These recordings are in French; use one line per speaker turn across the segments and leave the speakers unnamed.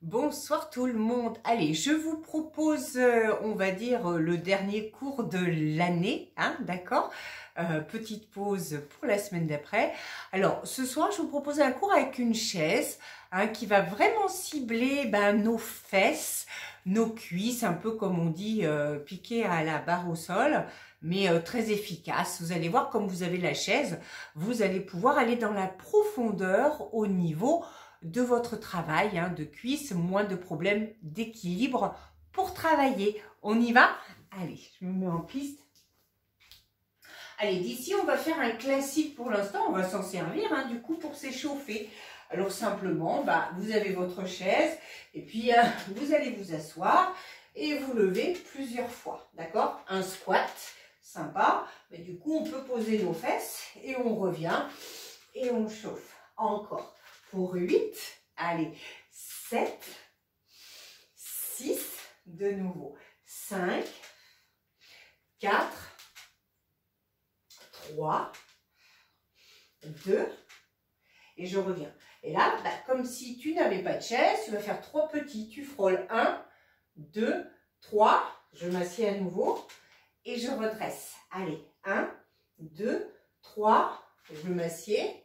Bonsoir tout le monde. Allez, je vous propose, on va dire, le dernier cours de l'année, hein, d'accord? Petite pause pour la semaine d'après. Alors, ce soir, je vous propose un cours avec une chaise, hein, qui va vraiment cibler nos fesses, nos cuisses, un peu comme on dit, piquer à la barre au sol, mais très efficace. Vous allez voir, comme vous avez la chaise, vous allez pouvoir aller dans la profondeur au niveau de votre travail, hein, de cuisses, moins de problèmes d'équilibre pour travailler. On y va? Allez, je me mets en piste. Allez, d'ici, on va faire un classique pour l'instant. On va s'en servir, hein, du coup, pour s'échauffer. Alors, simplement, vous avez votre chaise et puis vous allez vous asseoir et vous lever plusieurs fois, d'accord? Un squat, sympa. Mais du coup, on peut poser nos fesses et on revient et on chauffe. Encore. Pour 8, allez, 7, 6, de nouveau, 5, 4, 3, 2, et je reviens. Et là, comme si tu n'avais pas de chaise, tu vas faire 3 petits. Tu frôles 1, 2, 3, je m'assieds à nouveau et je redresse. Allez, 1, 2, 3, je m'assieds.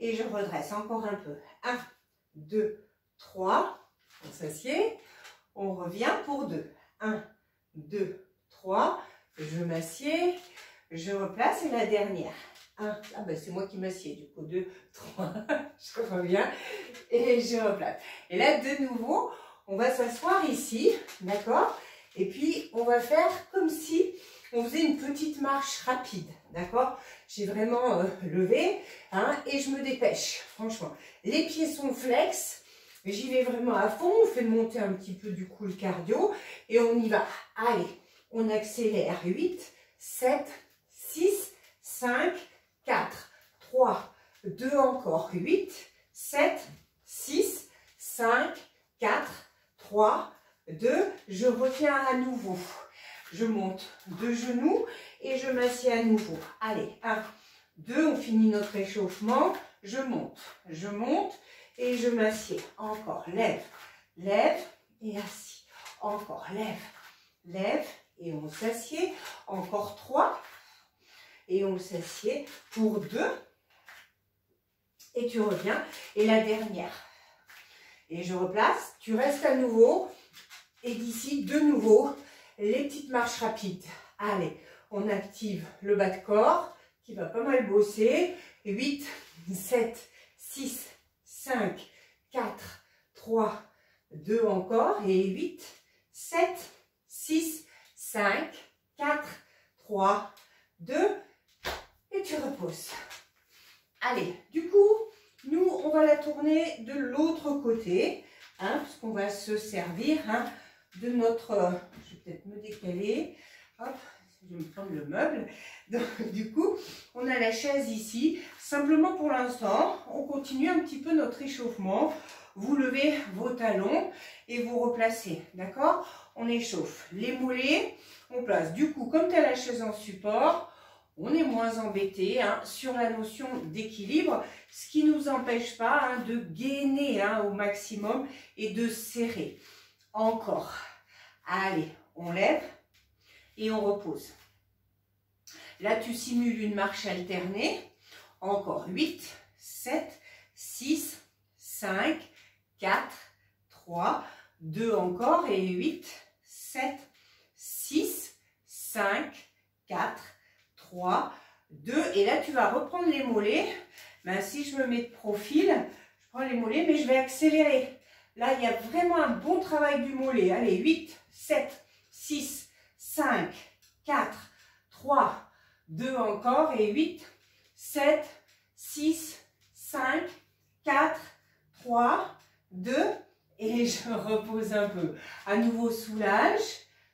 Et je redresse encore un peu. 1, 2, 3. On s'assied. On revient pour 2. 1, 2, 3. Je m'assieds. Je replace. Et la dernière. 1. C'est moi qui m'assieds. Du coup, 2, 3. Je reviens. Et je replace. Et là, de nouveau, on va s'asseoir ici. D'accord? Et puis, on va faire comme si on faisait une petite marche rapide, d'accord? J'ai vraiment levé, hein, et je me dépêche, franchement. Les pieds sont flex, j'y vais vraiment à fond, on fait monter un petit peu du coup le cardio, et on y va. Allez, on accélère. 8, 7, 6, 5, 4, 3, 2 encore. 8, 7, 6, 5, 4, 3, 2, je reviens à nouveau. Je monte de genoux et je m'assieds à nouveau. Allez, 1, 2, on finit notre échauffement. Je monte et je m'assieds. Encore, lève, lève et assis. Encore, lève, lève et on s'assied. Encore 3 et on s'assied pour 2. Et tu reviens. Et la dernière. Et je replace. Tu restes à nouveau. Et d'ici, de nouveau, les petites marches rapides. Allez, on active le bas de corps qui va pas mal bosser. 8, 7, 6, 5, 4, 3, 2 encore. Et 8, 7, 6, 5, 4, 3, 2. Et tu reposes. Allez, du coup, nous, on va la tourner de l'autre côté. Hein, parce qu'on va se servir, hein, de notre... je vais peut-être me décaler. Hop, je vais me prendre le meuble. Donc, du coup, on a la chaise ici. Simplement pour l'instant, on continue un petit peu notre échauffement. Vous levez vos talons et vous replacez. D'accord? On échauffe les mollets. On place. Du coup, comme tu as la chaise en support, on est moins embêté, hein, sur la notion d'équilibre, ce qui ne nous empêche pas, hein, de gainer, hein, au maximum et de serrer. Encore. Allez, on lève et on repose. Là, tu simules une marche alternée. Encore 8, 7, 6, 5, 4, 3, 2 encore et 8, 7, 6, 5, 4, 3, 2. Et là, tu vas reprendre les mollets. Si je me mets de profil, je prends les mollets, mais je vais accélérer. Là, il y a vraiment un bon travail du mollet. Allez, 8, 7, 6, 5, 4, 3, 2 encore. Et 8, 7, 6, 5, 4, 3, 2. Et je repose un peu. À nouveau, soulage.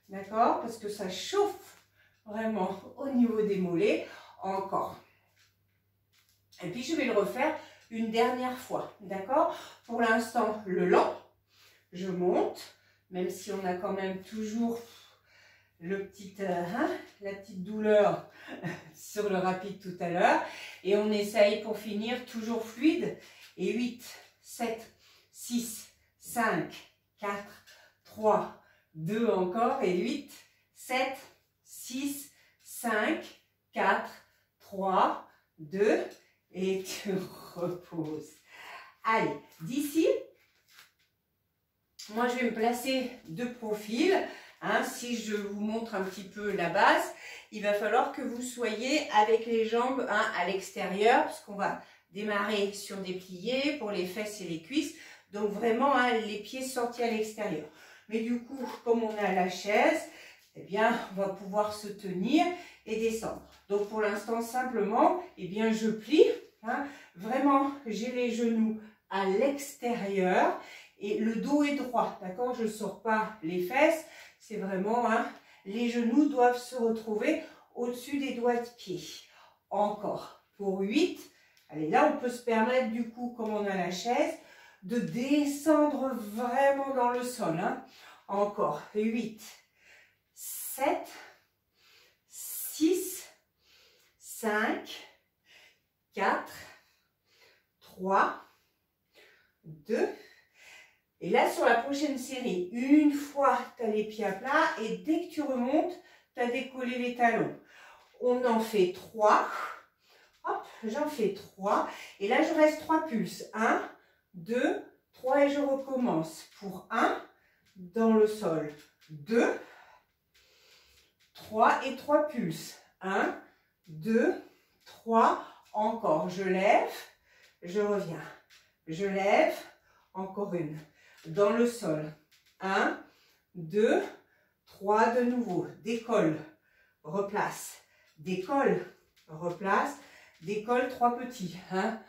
D'accord? Parce que ça chauffe vraiment au niveau des mollets. Encore. Et puis, je vais le refaire une dernière fois, d'accord? Pour l'instant, le lent, je monte, même si on a quand même toujours la petite douleur sur le rapide tout à l'heure. Et on essaye pour finir toujours fluide. Et 8, 7, 6, 5, 5, 4, 3, 2 encore et 8, 7, 6, 5, 4, 3, 2 et tu reposes. Allez, d'ici, moi je vais me placer de profil. Hein, si je vous montre un petit peu la base, il va falloir que vous soyez avec les jambes à l'extérieur, parce qu'on va démarrer sur des pliés pour les fesses et les cuisses. Donc vraiment, les pieds sortis à l'extérieur. Mais du coup, comme on a la chaise, eh bien, on va pouvoir se tenir et descendre. Donc pour l'instant, simplement, eh bien, je plie. Hein, vraiment, j'ai les genoux à l'extérieur et le dos est droit. D'accord? Je ne sors pas les fesses. C'est vraiment, les genoux doivent se retrouver au-dessus des doigts de pied. Encore. Pour 8. Allez, là, on peut se permettre, du coup, comme on a la chaise, de descendre vraiment dans le sol. Hein. Encore. 8, 7, 6, 5, 4, 3, 2. Et là, sur la prochaine série, une fois tu as les pieds à plat et dès que tu remontes, tu as décollé les talons. On en fait 3. Hop, j'en fais 3. Et là, je reste 3 pulses. 1, 2, 3 et je recommence. Pour 1, dans le sol. 2, 3 et 3 pulses. 1, 2, 3. Encore, je lève, je reviens. Je lève, encore une. Dans le sol. 1, 2, 3 de nouveau. Décolle, replace. Décolle, replace. Décolle, 3 petits. 1,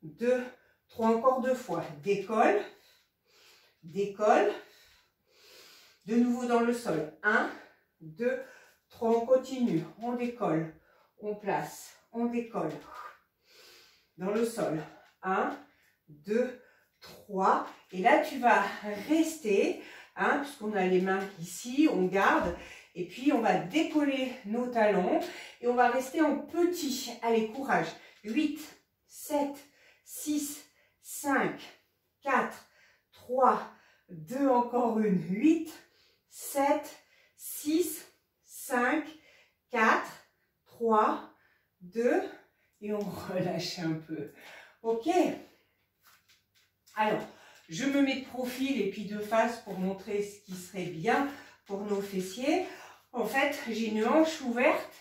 2, 3 encore 2 fois. Décolle, décolle. De nouveau dans le sol. 1, 2, 3, on continue. On décolle, on place, on décolle. Dans le sol. 1, 2, 3. Et là, tu vas rester, puisqu'on a les mains ici, on garde. Et puis, on va décoller nos talons. Et on va rester en petit. Allez, courage. 8, 7, 6, 5, 4, 3, 2, encore une. 8, 7, 6, 5, 4, 3, 2. Et on relâche un peu. Ok? Alors, je me mets de profil et puis de face pour montrer ce qui serait bien pour nos fessiers. En fait, j'ai une hanche ouverte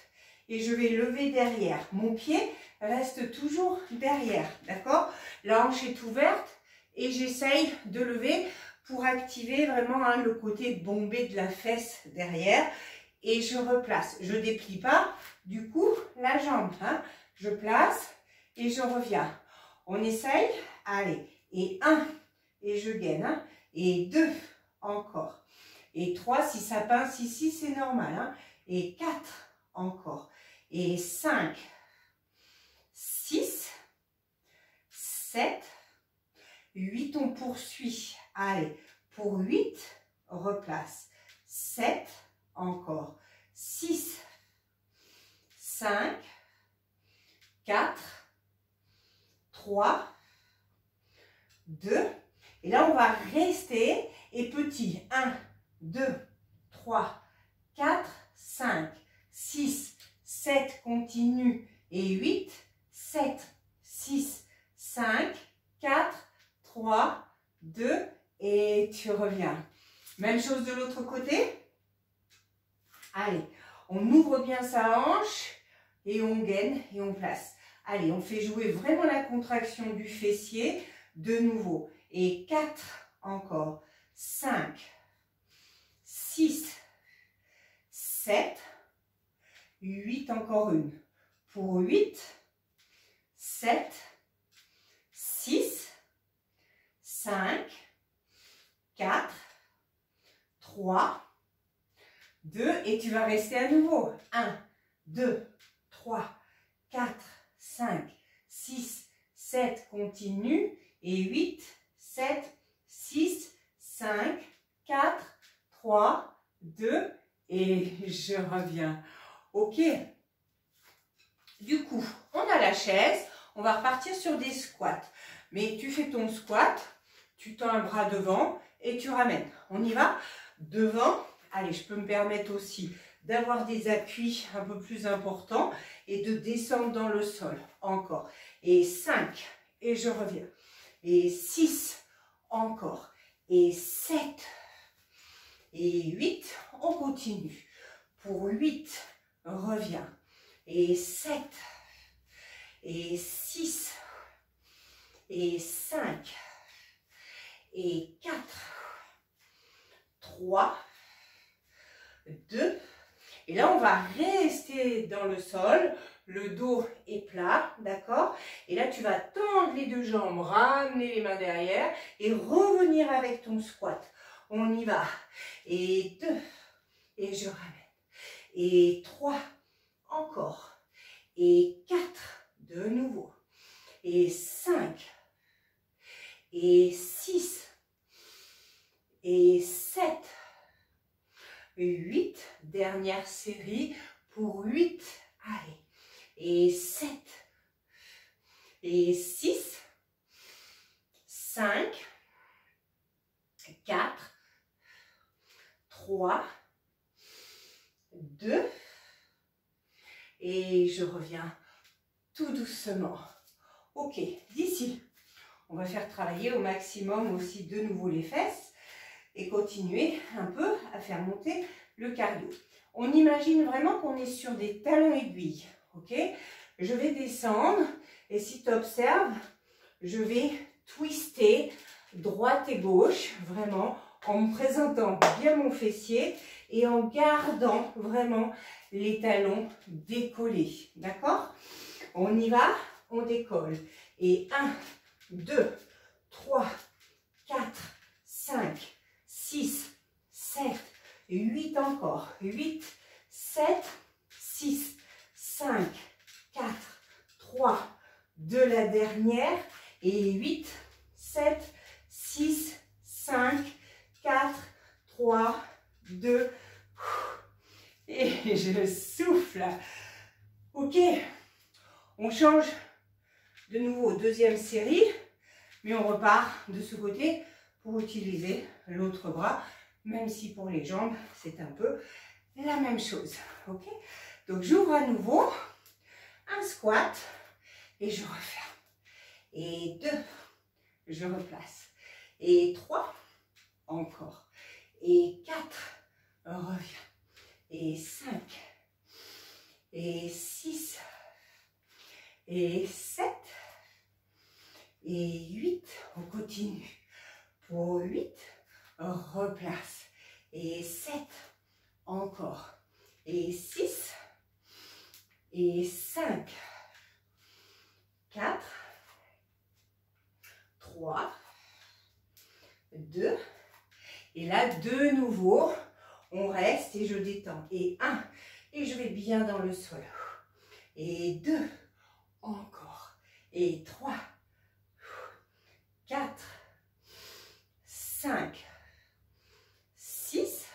et je vais lever derrière. Mon pied reste toujours derrière, d'accord? La hanche est ouverte et j'essaye de lever pour activer vraiment le côté bombé de la fesse derrière. Et je replace. Je ne déplie pas, du coup, la jambe. Je place et je reviens. On essaye. Allez. Et 1, et je gaine. Et 2, encore. Et 3, si ça pince ici, c'est normal. Et 4, encore. Et 5, 6, 7, 8, on poursuit. Allez, pour 8, replace. 7, encore. 6, 5, 4, 3, 2. Et là, on va rester. Et petit. 1, 2, 3, 4, 5, 6, 7. Continue. Et 8, 7, 6, 5, 4, 3, 2. Et tu reviens. Même chose de l'autre côté. Allez, on ouvre bien sa hanche. Et on gaine et on place. Allez, on fait jouer vraiment la contraction du fessier. De nouveau. Et 4 encore. 5, 6, 7, 8, encore une. Pour 8, 7, 6, 5, 4, 3, 2. Et tu vas rester à nouveau. 1, 2, 3, 4, 5, 6, 7. Continue. Et 8, 7, 6, 5, 4, 3, 2, et je reviens. Ok. Du coup, on a la chaise, on va repartir sur des squats. Mais tu fais ton squat, tu tends un bras devant et tu ramènes. On y va. Devant. Allez, je peux me permettre aussi d'avoir des appuis un peu plus importants et de descendre dans le sol. Encore. Et 5. Et je reviens. Et 6. Encore. Et 7. Et 8. On continue. Pour 8. Reviens. Et 7. Et 6. Et 5. Et 4. 3. 2. Et là, on va rester dans le sol. Le dos est plat, d'accord? Et là, tu vas tendre les deux jambes, ramener les mains derrière et revenir avec ton squat. On y va. Et 2. Et je ramène. Et 3. Encore. Et 4. De nouveau. Et 5. Et 6. Et 7. 8. Dernière série pour 8. Allez. Et 7. Et 6. 5. 4. 3. 2. Et je reviens tout doucement. Ok, d'ici, on va faire travailler au maximum aussi de nouveau les fesses et continuer un peu à faire monter le cardio. On imagine vraiment qu'on est sur des talons aiguilles, ok? Je vais descendre et si tu observes, je vais twister droite et gauche, vraiment, en me présentant bien mon fessier et en gardant vraiment les talons décollés, d'accord? On y va, on décolle. Et 1, 2, 3, 4, 5, 6, 7, 8 encore. 8, 7, 6, 5, 4, 3, 2 la dernière. Et 8, 7, 6, 5, 4, 3, 2. Et je souffle. Ok, on change de nouveau, deuxième série, mais on repart de ce côté pour utiliser l'autre bras, même si pour les jambes, c'est un peu la même chose. Ok, donc j'ouvre à nouveau, un squat, et je referme. Et 2, je replace. Et 3, encore. Et 4, reviens. Et 5, et 6, et 7, et 8, on continue. Pour 8, replace. Et 7, encore. Et 6, et 5, 4, 3, 2, et là, de nouveau, on reste et je détends. Et 1, et je vais bien dans le sol. Et 2, encore. Et 3, 4, 5, 6,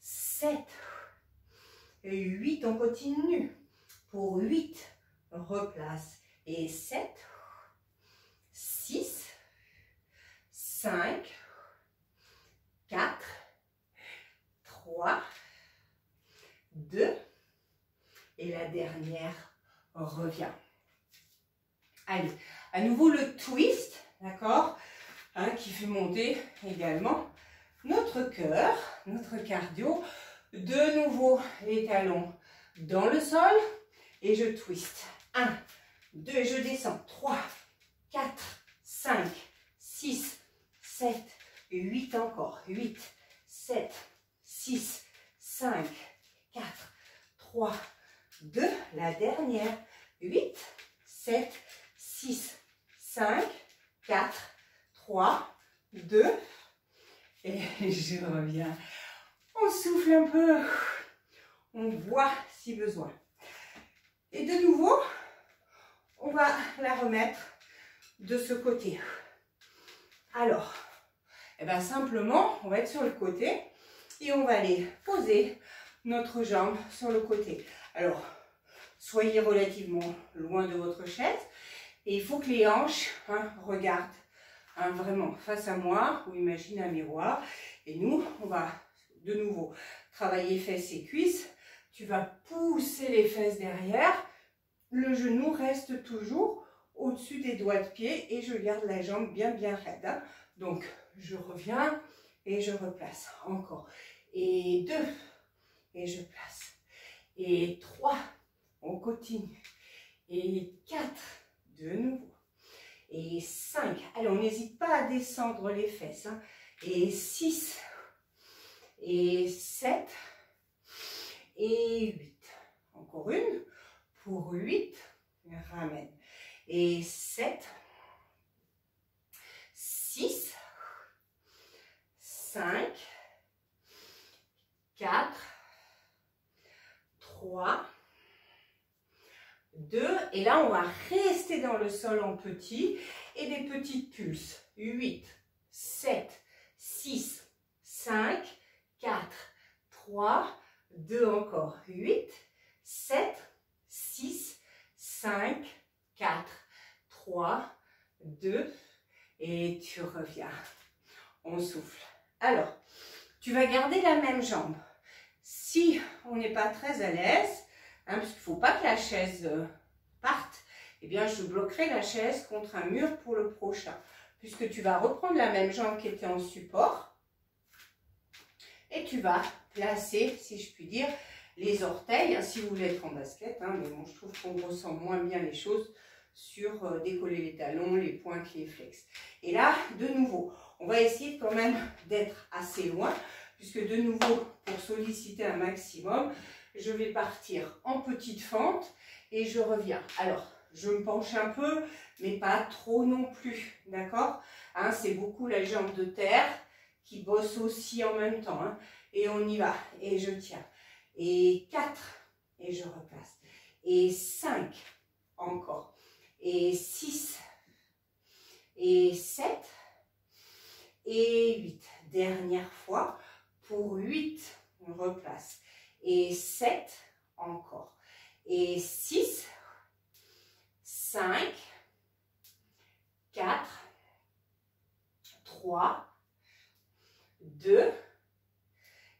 7, et 8, on continue. Pour 8, replace. Et 7, 6, 5, 4, 3, 2, et la dernière revient. Allez, à nouveau le twist, d'accord, hein, qui fait monter également notre cœur, notre cardio. De nouveau, les talons dans le sol et je twist. 1, 2, je descends. 3, 4, 5, 6, 7, 8 encore. 8, 7, 6, 5, 4, 3, 2, la dernière. 8, 7, 6, 5, 4, 3, 2, et je reviens. On souffle un peu, on boit si besoin. Et de nouveau, on va la remettre de ce côté. Alors, eh ben simplement, on va être sur le côté et on va aller poser notre jambe sur le côté. Alors, soyez relativement loin de votre chaise et il faut que les hanches regardent hein, vraiment face à moi, ou imagine un miroir. Et nous, on va de nouveau travailler fesses et cuisses. Tu vas pousser les fesses derrière. Le genou reste toujours au-dessus des doigts de pied et je garde la jambe bien raide. Hein. Donc, je reviens et je replace. Encore. Et 2. Et je place. Et 3. On continue. Et 4. De nouveau. Et 5. Allez, on n'hésite pas à descendre les fesses. Hein. Et 6. Et 7. Et 8. Encore une. Pour 8. Ramène. Et 7. 6. 5. 4. 3. 2. Et là, on va rester dans le sol en petit. Et des petites pulses. 8. 7. 6. 5. 4. 3. 2 encore. 8. 7. 6. 5. 4. 3. 2. Et tu reviens. On souffle. Alors, tu vas garder la même jambe. Si on n'est pas très à l'aise, hein, parce qu'il ne faut pas que la chaise parte, eh bien je bloquerai la chaise contre un mur pour le prochain. Puisque tu vas reprendre la même jambe qui était en support. Et tu vas placer, si je puis dire, les orteils, hein, si vous voulez être en basket, hein, mais bon, je trouve qu'on ressent moins bien les choses sur décoller les talons, les pointes, les flex. Et là, de nouveau, on va essayer quand même d'être assez loin, puisque de nouveau, pour solliciter un maximum, je vais partir en petite fente et je reviens. Alors, je me penche un peu, mais pas trop non plus, d'accord, hein, c'est beaucoup la jambe de terre qui bosse aussi en même temps. Hein, et on y va. Et je tiens. Et 4. Et je replace. Et 5. Encore. Et 6. Et 7. Et 8. Dernière fois. Pour 8. On replace. Et 7. Encore. Et 6. 5. 4. 3. 2.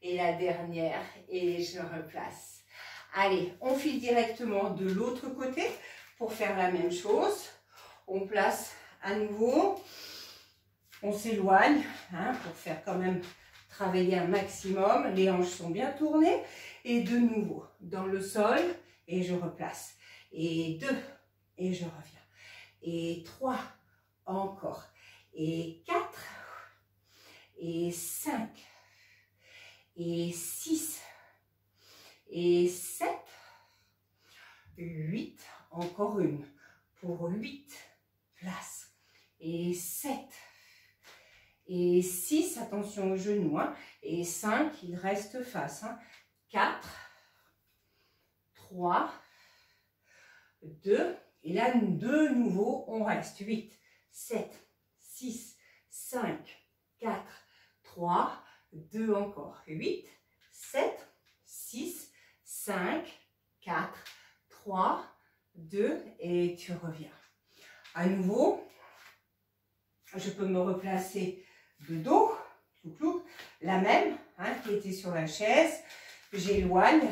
Et la dernière, et je replace. Allez, on file directement de l'autre côté pour faire la même chose. On place à nouveau, on s'éloigne hein, pour faire quand même travailler un maximum. Les hanches sont bien tournées. Et de nouveau, dans le sol, et je replace. Et 2, et je reviens. Et 3, encore. Et 4, et 5. Et 6, et 7, 8, encore une, pour 8, place, et 7, et 6, attention aux genoux, hein, et 5, il reste face, hein, 4, 3, 2, et là, de nouveau, on reste, 8, 7, 6, 5, 4, 3, 2 encore. 8, 7, 6, 5, 4, 3, 2 et tu reviens. À nouveau, je peux me replacer de dos, la même hein, qui était sur la chaise. J'éloigne,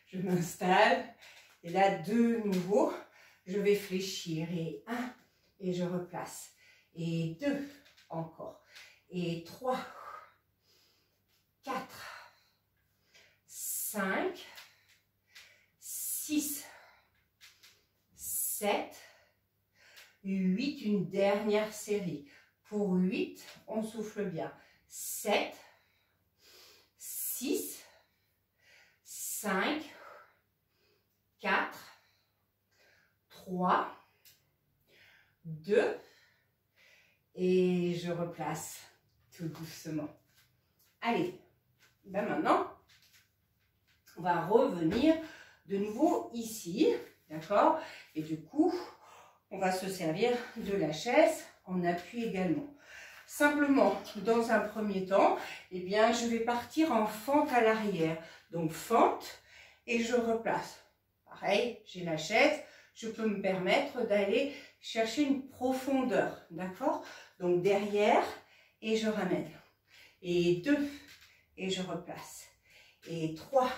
je m'installe et là de nouveau, je vais fléchir et 1 et je replace et 2 encore. Et 3, 4, 5, 6, 7, 8, une dernière série. Pour 8, on souffle bien. 7, 6, 5, 4, 3, 2, et je replace. Tout doucement. Allez, ben maintenant, on va revenir de nouveau ici, d'accord? Et du coup, on va se servir de la chaise en appui également. Simplement, dans un premier temps, eh bien, je vais partir en fente à l'arrière. Donc, fente et je replace. Pareil, j'ai la chaise, je peux me permettre d'aller chercher une profondeur, d'accord? Donc derrière, et je ramène. Et 2, et je replace. Et 3,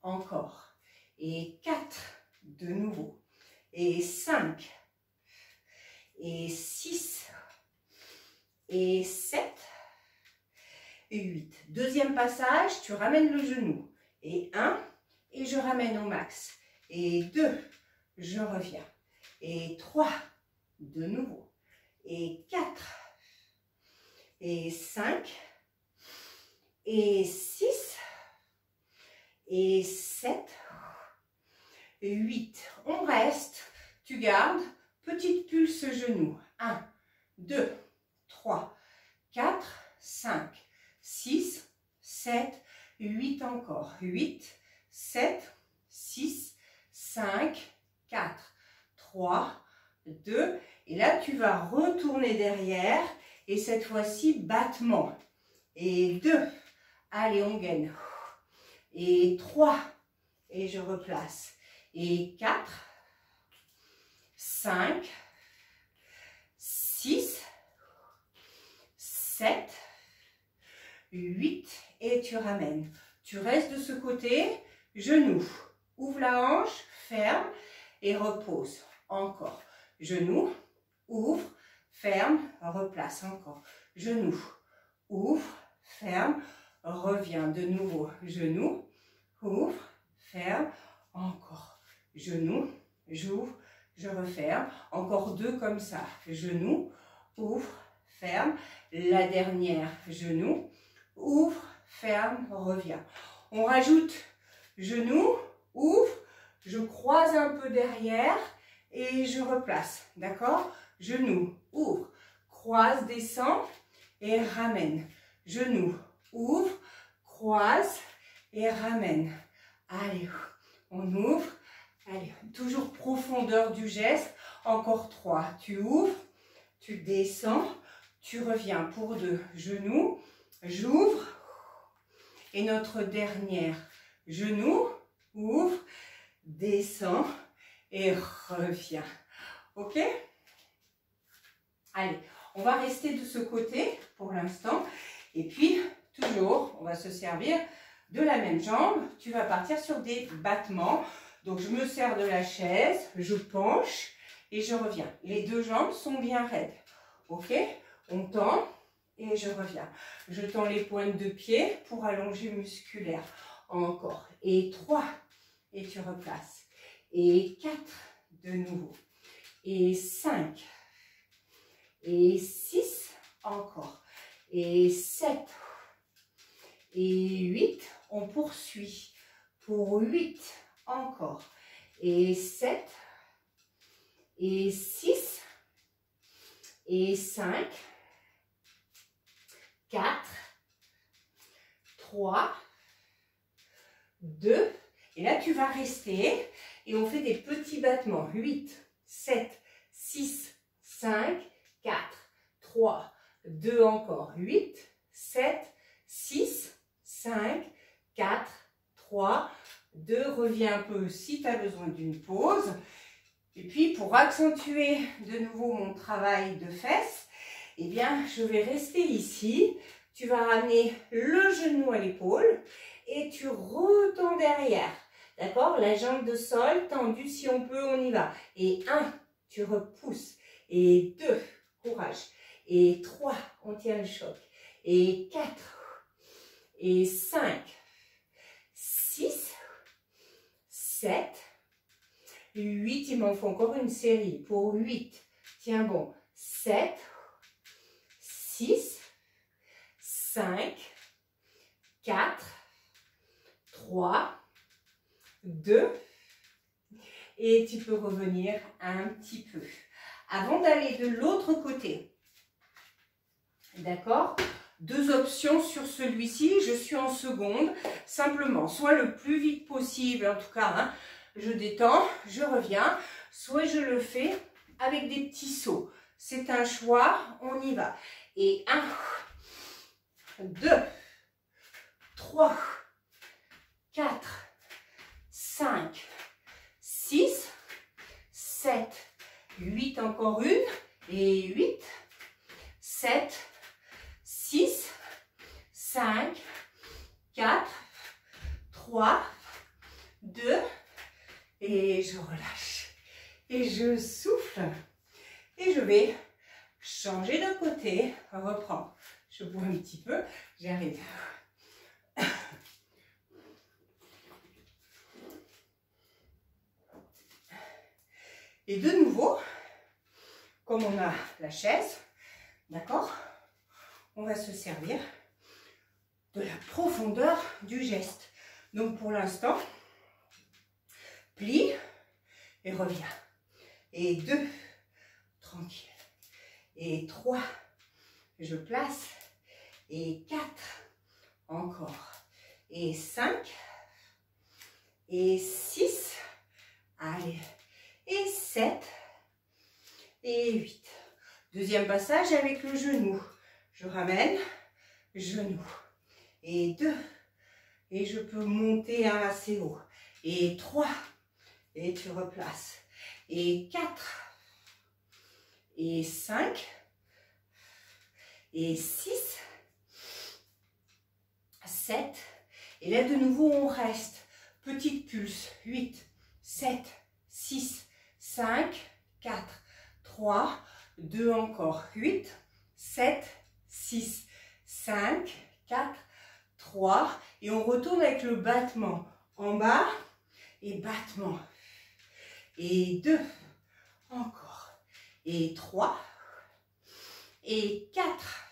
encore. Et 4, de nouveau. Et 5, et 6, et 7, et 8. Deuxième passage, tu ramènes le genou. Et 1, et je ramène au max. Et 2, je reviens. Et 3, de nouveau. Et 4, et 5, et 6, et 7, et 8. On reste, tu gardes, petite pulse genou. 1, 2, 3, 4, 5, 6, 7, 8 encore. 8, 7, 6, 5, 4, 3, 2. Et là, tu vas retourner derrière. Et cette fois-ci, battement. Et 2. Allez, on gaine. Et 3. Et je replace. Et 4. 5. 6. 7. 8. Et tu ramènes. Tu restes de ce côté. Genou. Ouvre la hanche. Ferme. Et repose. Encore. Genou. Ouvre. Ferme, replace encore. Genou, ouvre, ferme, reviens de nouveau. Genou, ouvre, ferme, encore. Genou, j'ouvre, je referme. Encore 2 comme ça. Genou, ouvre, ferme. La dernière, genou, ouvre, ferme, reviens. On rajoute genou, ouvre, je croise un peu derrière et je replace. D'accord? Genou, ouvre, croise, descend et ramène. Genou, ouvre, croise et ramène. Allez, on ouvre. Allez, toujours profondeur du geste. Encore 3. Tu ouvres, tu descends, tu reviens pour 2. Genou, j'ouvre. Et notre dernière, genou, ouvre, descend et revient. Ok? Allez, on va rester de ce côté pour l'instant. Et puis, toujours, on va se servir de la même jambe. Tu vas partir sur des battements. Donc, je me sers de la chaise, je penche et je reviens. Les 2 jambes sont bien raides. Ok? On tend et je reviens. Je tends les pointes de pied pour allonger musculaire. Encore. Et 3. Et tu replaces. Et 4. De nouveau. Et 5. Et 6, encore. Et 7. Et 8, on poursuit. Pour 8, encore. Et 7. Et 6. Et 5. 4. 3. 2. Et là, tu vas rester. Et on fait des petits battements. 8, 7, 6, 5, 4, 3, 2 encore. 8, 7, 6, 5, 4, 3, 2. Reviens un peu si tu as besoin d'une pause. Et puis, pour accentuer de nouveau mon travail de fesses, eh bien, je vais rester ici. Tu vas ramener le genou à l'épaule et tu retends derrière. D'accord? La jambe de sol tendue, si on peut, on y va. Et 1, tu repousses. Et 2, courage. Et 3, on tient le choc. Et 4, et 5, 6, 7, 8, il m'en faut encore une série. Pour 8, tiens bon, 7, 6, 5, 4, 3, 2, et tu peux revenir un petit peu. Avant d'aller de l'autre côté, d'accord? 2 options sur celui-ci, je suis en seconde, simplement, soit le plus vite possible, en tout cas, hein, je détends, je reviens, soit je le fais avec des petits sauts. C'est un choix, on y va. Et 1, 2, 3, 4, 5, 6, 7, 8, encore une, et 8, 7, 6, 5, 4, 3, 2, et je relâche. Et je souffle. Et je vais changer de côté, reprendre. Je bois un petit peu, j'arrive. Et de nouveau, comme on a la chaise, d'accord, on va se servir de la profondeur du geste. Donc pour l'instant, plie et reviens. Et 2, tranquille. Et 3, je place. Et 4, encore. Et 5, et 6, allez. Et 7, et 8. Deuxième passage avec le genou. Je ramène, genou. Et 2, et je peux monter assez haut. Et 3, et tu replaces. Et 4, et 5, et 6, 7. Et là, de nouveau, on reste. Petite pulse. 8, 7, 6, 5, 4, 3, 2 encore. 8, 7, 6, 5, 4, 3. Et on retourne avec le battement. En bas et battement. Et 2, encore. Et 3, et 4,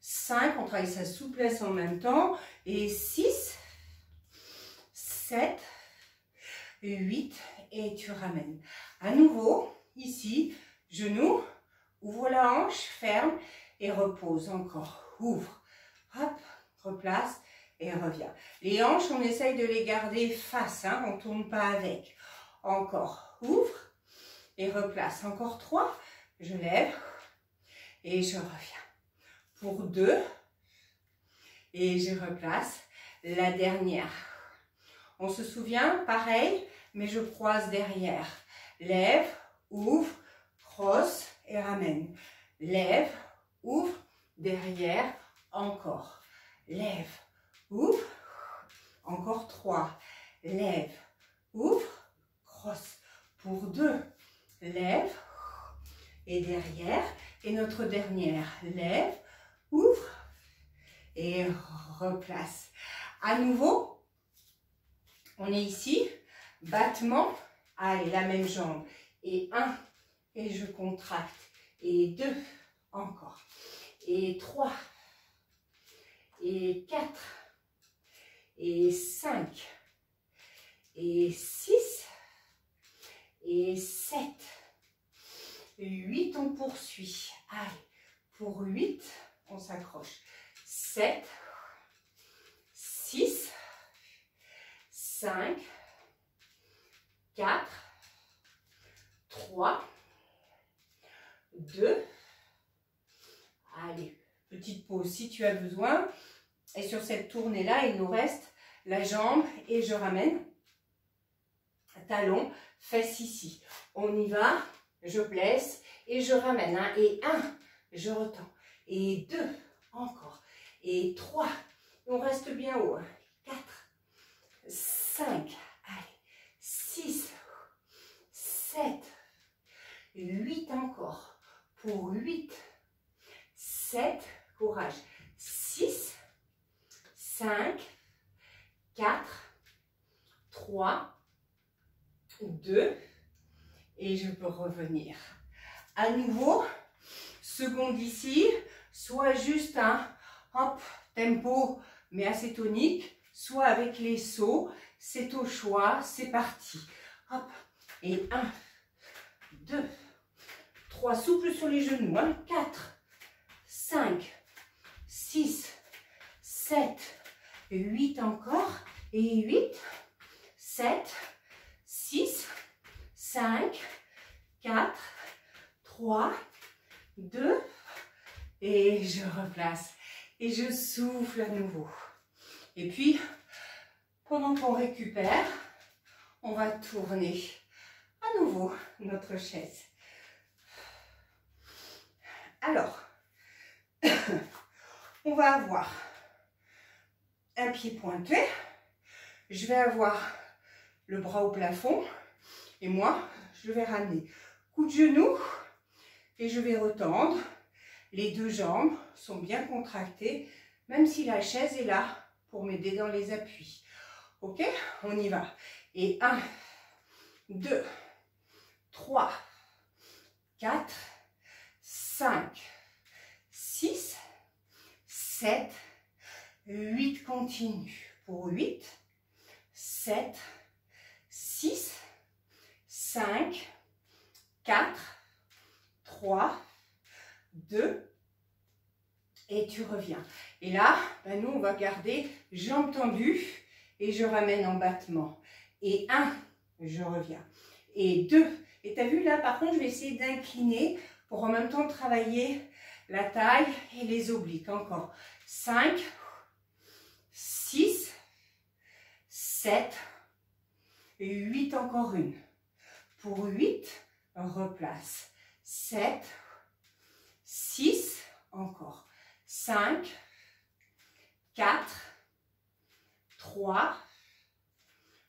5, on travaille sa souplesse en même temps. Et 6, 7, 8, et tu ramènes. À nouveau, ici, genou, ouvre la hanche, ferme et repose encore. Ouvre, hop, replace et reviens. Les hanches, on essaye de les garder face, hein, on ne tourne pas avec. Encore, ouvre et replace. Encore 3, je lève et je reviens. Pour 2, et je replace. La dernière. On se souvient, pareil, mais je croise derrière. Lève, ouvre, crosse et ramène. Lève, ouvre, derrière, encore. Lève, ouvre, encore 3. Lève, ouvre, crosse. Pour 2, lève et derrière. Et notre dernière, lève, ouvre et replace. À nouveau, on est ici, battement, allez, la même jambe. Et 1, et je contracte. Et 2, encore. Et 3, et 4, et 5, et 6, et 7, et 8, on poursuit. Allez, pour 8, on s'accroche. 7, 6, 5, 4, 3, 2, allez, petite pause si tu as besoin. Et sur cette tournée-là, il nous reste la jambe et je ramène. Talon, fesse ici. On y va, je blesse et je ramène. Et 1, je retends. Et 2, encore. Et 3, on reste bien haut. 4, 5, allez, 6, 7, 8 encore. Pour 8, 7, courage. 6, 5, 4, 3, 2, et je peux revenir. À nouveau, seconde ici, soit juste un hop, tempo, mais assez tonique, soit avec les sauts, c'est au choix, c'est parti. Hop, et 1, 2, 3, souple sur les genoux, 4, 5, 6, 7, 8 encore, et 8, 7, 6, 5, 4, 3, 2, et je replace. Et je souffle à nouveau. Et puis, pendant qu'on récupère, on va tourner. à nouveau notre chaise. Alors, on va avoir un pied pointé. Je vais avoir le bras au plafond. Et moi, je vais ramener coup de genou et je vais retendre. Les deux jambes sont bien contractées, même si la chaise est là pour m'aider dans les appuis. Ok, on y va. Et 1, 2, 3, 4, 5, 6, 7, 8, continue. Pour 8, 7, 6, 5, 4, 3, 2, et tu reviens. Et là, ben nous, on va garder jambes tendues et je ramène en battement. Et 1, je reviens. Et 2, et tu as vu là, par contre, je vais essayer d'incliner pour en même temps travailler la taille et les obliques. Encore 5, 6, 7, 8, encore une. Pour 8, replace. 7, 6, encore. 5, 4, 3,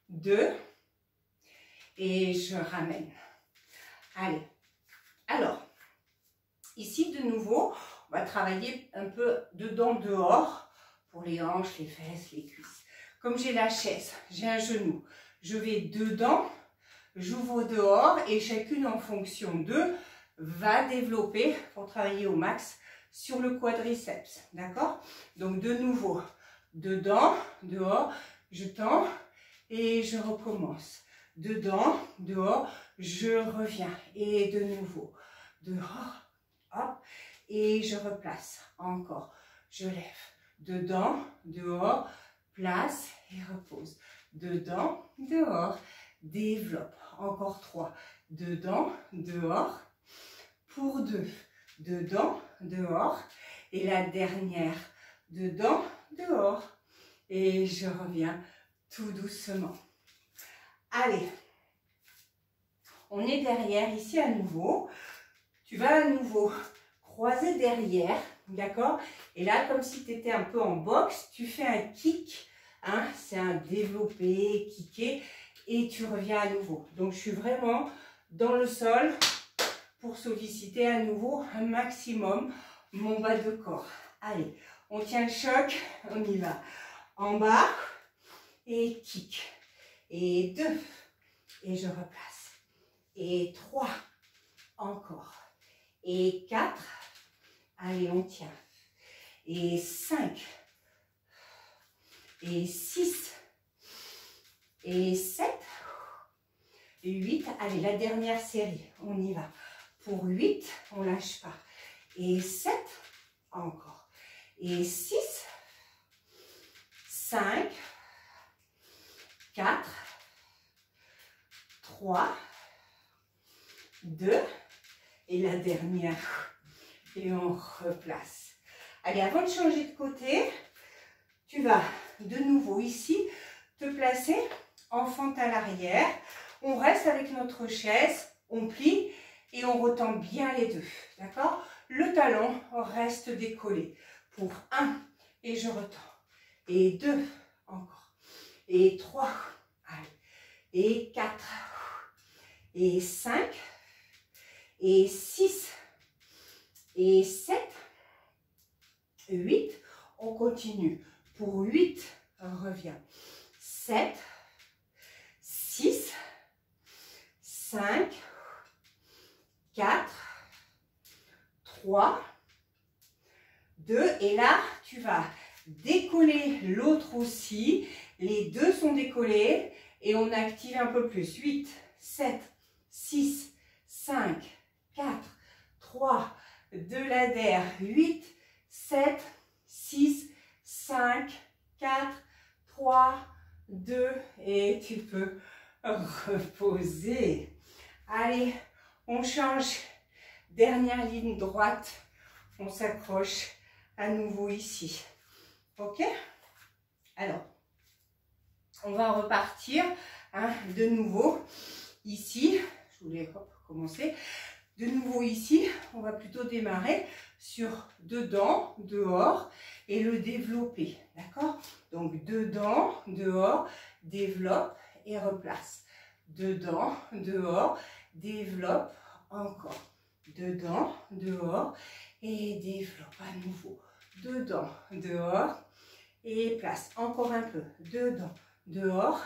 2, et je ramène. Allez, alors, ici de nouveau, on va travailler un peu dedans, dehors, pour les hanches, les fesses, les cuisses. Comme j'ai la chaise, j'ai un genou, je vais dedans, j'ouvre dehors et chacune en fonction d'eux va développer pour travailler au max sur le quadriceps, d'accord? Donc de nouveau, dedans, dehors, je tends et je recommence. Dedans, dehors, je reviens et de nouveau, dehors, hop, et je replace. Encore, je lève. Dedans, dehors, place et repose. Dedans, dehors, développe. Encore 3. Dedans, dehors, pour 2. Dedans, dehors. Et la dernière, dedans, dehors. Et je reviens tout doucement. Allez, on est derrière ici à nouveau. Tu vas à nouveau croiser derrière, d'accord? Et là, comme si tu étais un peu en boxe, tu fais un kick. Hein, c'est un développé, kické. Et tu reviens à nouveau. Donc, je suis vraiment dans le sol pour solliciter à nouveau un maximum mon bas de corps. Allez, on tient le choc, on y va. En bas et kick. Et 2, et je replace. Et 3, encore. Et 4, allez, on tient. Et 5, et 6, et 7, et 8. Allez, la dernière série, on y va. Pour 8, on ne lâche pas. Et 7, encore. Et 6, 5, 4, 3, 2, et la dernière. Et on replace. Allez, avant de changer de côté, tu vas de nouveau ici te placer en fente à l'arrière. On reste avec notre chaise, on plie et on retend bien les deux. D'accord? Le talon reste décollé. Pour 1, et je retends. Et 2, encore. Et 3, allez. Et 4, et 5, et 6, et 7, 8. On continue. Pour 8, reviens. 7, 6, 5, 4, 3, 2. Et là, tu vas décoller l'autre aussi. Les deux sont décollés et on active un peu plus. 8, 7, 6, 5, 4, 3, 2 l'adhère. 8, 7, 6, 5, 4, 3, 2 et tu peux reposer. Allez, on change. Dernière ligne droite. On s'accroche à nouveau ici. Ok? Alors, on va repartir hein, de nouveau. Ici, Je voulais commencer. De nouveau ici, on va plutôt démarrer sur dedans, dehors et le développer. D'accord? Donc dedans, dehors, développe et replace. Dedans, dehors, développe encore. Dedans, dehors et développe à nouveau. Dedans, dehors et place. Encore un peu. Dedans, dehors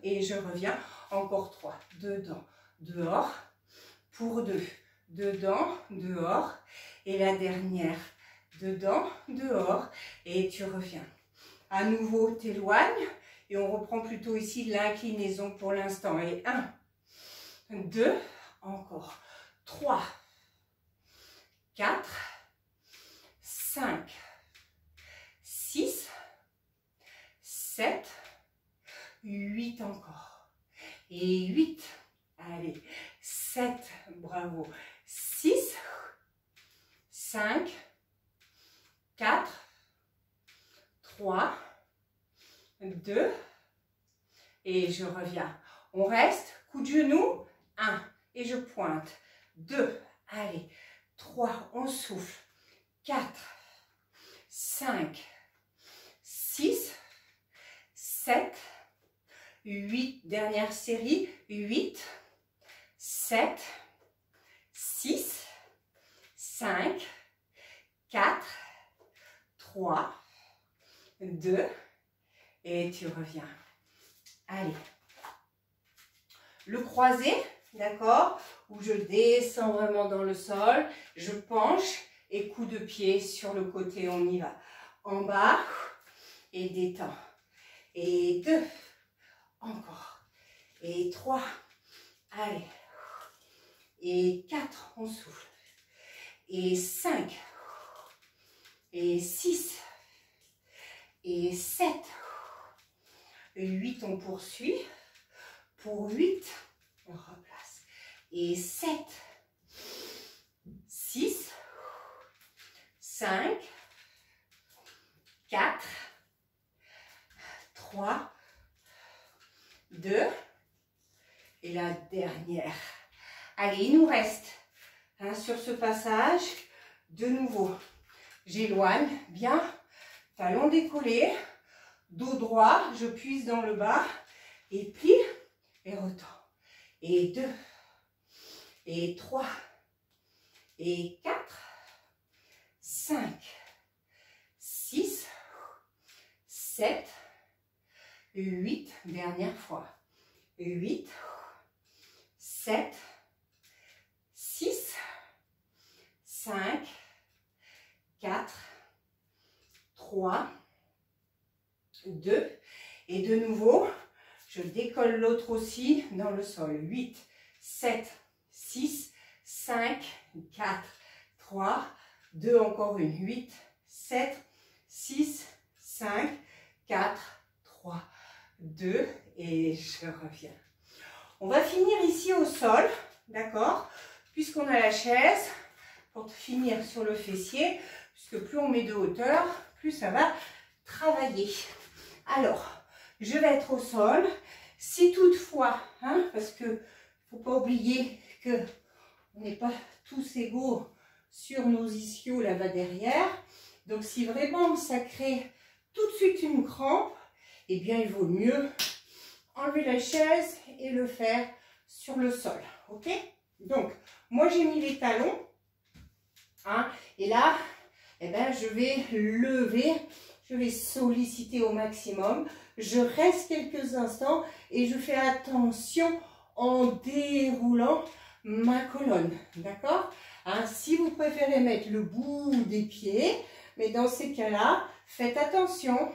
et je reviens. Encore 3. Dedans, dehors pour 2. Dedans, dehors et la dernière. Dedans, dehors et tu reviens. À nouveau, t'éloignes et on reprend plutôt ici l'inclinaison pour l'instant. Et 1, 2, encore 3, 4, 5, 6, 7, 8 encore. Et 8, allez, 7, bravo, 6, 5, 4, 3, 2, et je reviens. On reste, coup de genou, 1, et je pointe, 2, allez, 3, on souffle, 4, 5, 6, 7, 8, dernière série, 8, 7, 6, 5, 4, 3, 2, et tu reviens. Allez. Le croisé, d'accord, où je descends vraiment dans le sol, je penche et coup de pied sur le côté, on y va. En bas et détends. Et 2, encore. Et 3, allez. Et 4, on souffle. Et 5, et 6, et 7, 8, on poursuit. Pour 8, on replace. Et 7, 6, 5, 4, 3, 2, et la dernière. Allez, il nous reste sur ce passage, de nouveau, j'éloigne bien, talon décollé, dos droit, je puise dans le bas, et plie, et retends. Et 2, et 3, et 4, 5, 6, 7, 8, dernière fois. 8, 7, 6, 5, 4, 3, 2, et de nouveau, je décolle l'autre aussi dans le sol. 8, 7, 6, 5, 4, 3, 2, encore une. 8, 7, 6, 5, 4, 3, 2, et je reviens. On va finir ici au sol, d'accord? Puisqu'on a la chaise, pour finir sur le fessier, puisque plus on met de hauteur, plus ça va travailler. Alors, je vais être au sol. Si toutefois, parce que ne faut pas oublier que on n'est pas tous égaux sur nos ischios là-bas derrière. Donc, si vraiment ça crée tout de suite une crampe, eh bien, il vaut mieux enlever la chaise et le faire sur le sol. Ok? Donc, moi, j'ai mis les talons. Et là, eh ben, je vais lever, je vais solliciter au maximum. Je reste quelques instants et je fais attention en déroulant ma colonne. D'accord? Si vous préférez mettre le bout des pieds, mais dans ces cas-là, faites attention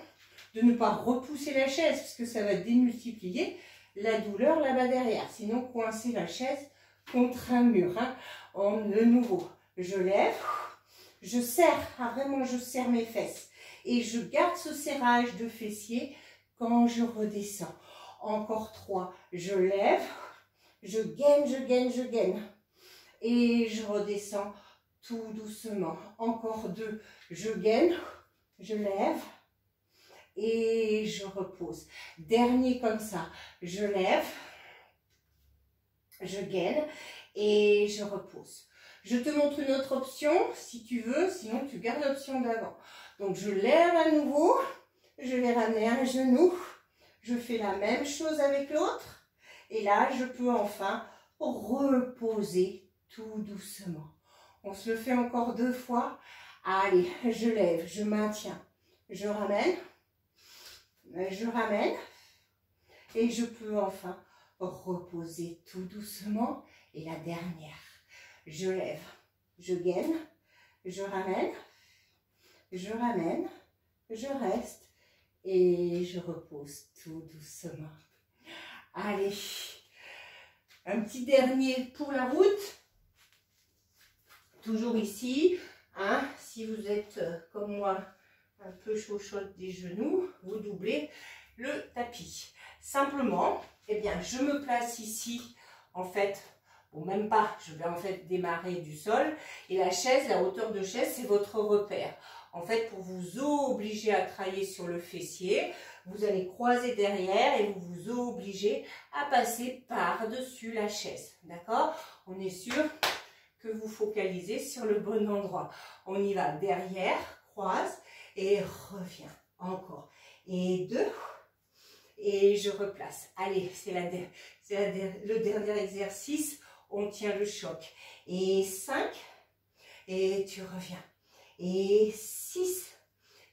de ne pas repousser la chaise parce que ça va démultiplier la douleur là-bas derrière. Sinon, coincer la chaise contre un mur. De nouveau, je lève, je serre, vraiment je serre mes fesses. Et je garde ce serrage de fessier quand je redescends. Encore 3, je lève, je gaine, je gaine, je gaine. Et je redescends tout doucement. Encore 2, je gaine, je lève et je repose. Dernier comme ça, je lève, je gaine et je repose. Je te montre une autre option si tu veux, sinon tu gardes l'option d'avant. Donc je lève à nouveau, je vais ramener un genou, je fais la même chose avec l'autre et là je peux enfin reposer tout doucement. On se le fait encore 2 fois. Allez, je lève, je maintiens, je ramène et je peux enfin reposer tout doucement. Et la dernière, je lève, je gaine, je ramène, je reste et je repose tout doucement. Allez, un petit dernier pour la route. Toujours ici, hein, si vous êtes comme moi un peu chaud-chaud des genoux, vous doublez le tapis. Simplement, eh bien, je me place ici, en fait, bon, même pas, je vais en fait démarrer du sol. Et la chaise, la hauteur de chaise, c'est votre repère. En fait, pour vous obliger à travailler sur le fessier, vous allez croiser derrière et vous vous obligez à passer par-dessus la chaise. D'accord? On est sûr que vous focalisez sur le bon endroit. On y va derrière, croise et revient. Encore. Et 2. Et je replace. Allez, c'est le dernier exercice. On tient le choc. Et 5. Et tu reviens. Et 6.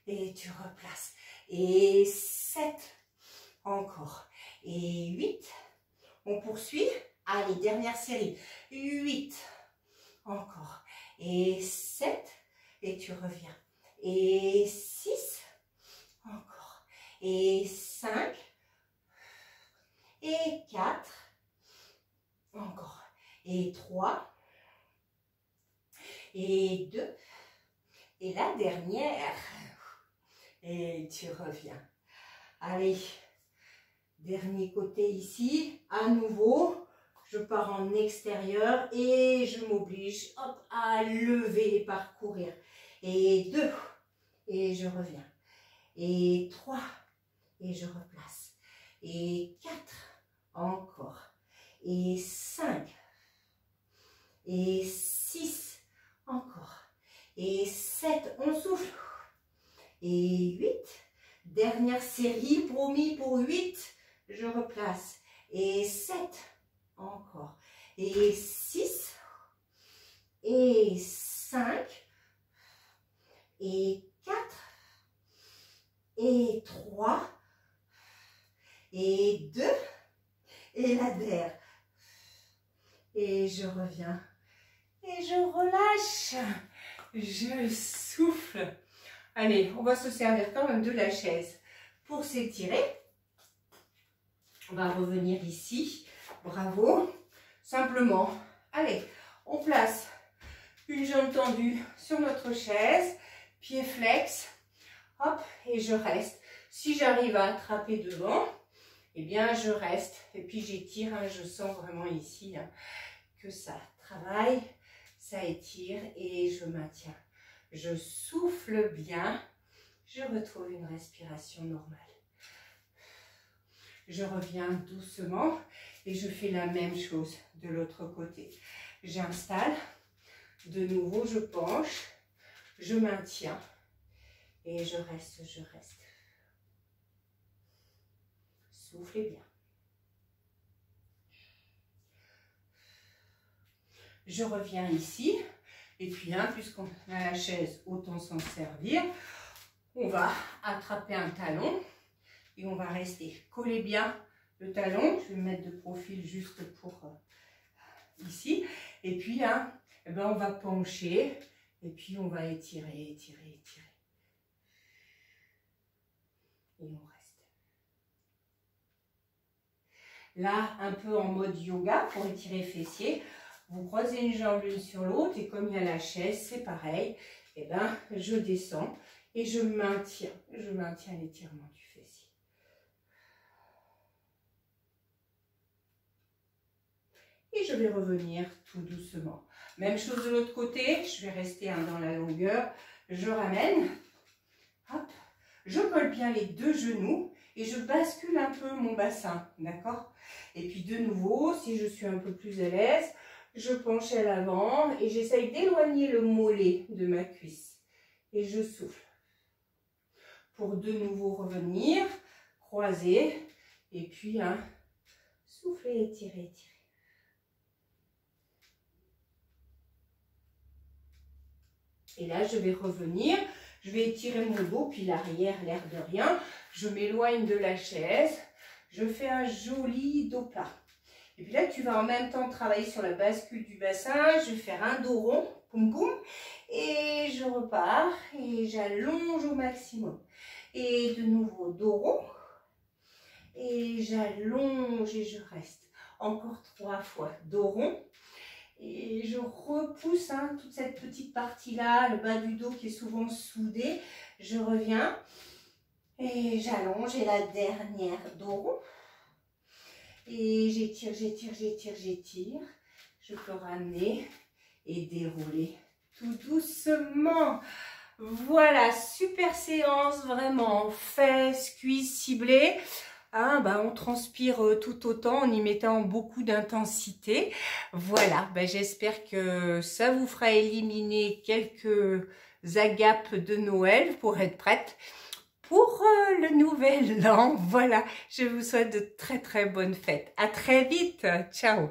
Et tu replaces. Et 7. Encore. Et 8. On poursuit. Allez, dernière série. 8. Encore. Et 7. Et tu reviens. Et 6. Encore. Et 5. Et 4. Encore. Et 3. Et 2. Et la dernière. Et tu reviens. Allez. Dernier côté ici. À nouveau. Je pars en extérieur et je m'oblige à lever et parcourir. Et 2. Et je reviens. Et 3. Et je replace. Et 4. Encore. Et 5. Et 6. Encore. Et 7. On souffle. Et 8. Dernière série, promis pour 8. Je replace. Et 7. Encore. Et 6. Et 5. Et 4. Et 3. Et 2. Et la dernière. Et je reviens. Et je relâche. Je souffle. Allez, on va se servir quand même de la chaise pour s'étirer. On va revenir ici. Bravo. Simplement, allez, on place une jambe tendue sur notre chaise. Pied flex. Hop, et je reste. Si j'arrive à attraper devant, eh bien, je reste. Et puis, j'étire. Hein, je sens vraiment ici hein, que ça travaille, ça étire et je maintiens. Je souffle bien. Je retrouve une respiration normale. Je reviens doucement et je fais la même chose de l'autre côté. J'installe. De nouveau, je penche. Je maintiens. Et je reste, je reste. Soufflez bien. Je reviens ici. Et puis là, puisqu'on a la chaise, autant s'en servir. On va attraper un talon. Et on va rester. Collez bien le talon. Je vais me mettre de profil juste pour ici. Et puis là, eh ben, on va pencher. Et puis on va étirer, étirer, étirer. Et on reste. Là, un peu en mode yoga pour étirer fessier. Vous croisez une jambe l'une sur l'autre et comme il y a la chaise, c'est pareil. Et ben, je descends et je maintiens l'étirement du fessier. Et je vais revenir tout doucement. Même chose de l'autre côté, je vais rester dans la longueur. Je ramène. Hop. Je colle bien les deux genoux et je bascule un peu mon bassin, d'accord? Et puis de nouveau, si je suis un peu plus à l'aise, je penche à l'avant et j'essaye d'éloigner le mollet de ma cuisse. Et je souffle. Pour de nouveau revenir, croiser, et puis souffler, étirer, étirer. Et là, je vais revenir, je vais étirer mon dos, puis l'arrière, l'air de rien. Je m'éloigne de la chaise, je fais un joli dos plat. Et puis là, tu vas en même temps travailler sur la bascule du bassin. Je vais faire un dos rond, poum poum, et je repars et j'allonge au maximum. Et de nouveau, dos rond, et j'allonge et je reste. Encore 3 fois, dos rond. Et je repousse toute cette petite partie-là, le bas du dos qui est souvent soudé. Je reviens et j'allonge. Et la dernière, dos rond. Et j'étire, j'étire, j'étire, j'étire. Je peux ramener et dérouler tout doucement. Voilà, super séance, vraiment. Fesses, cuisses ciblées. On transpire tout autant en y mettant beaucoup d'intensité. Voilà, j'espère que ça vous fera éliminer quelques agapes de Noël pour être prête pour le nouvel an. Voilà, je vous souhaite de très très bonnes fêtes. À très vite, ciao.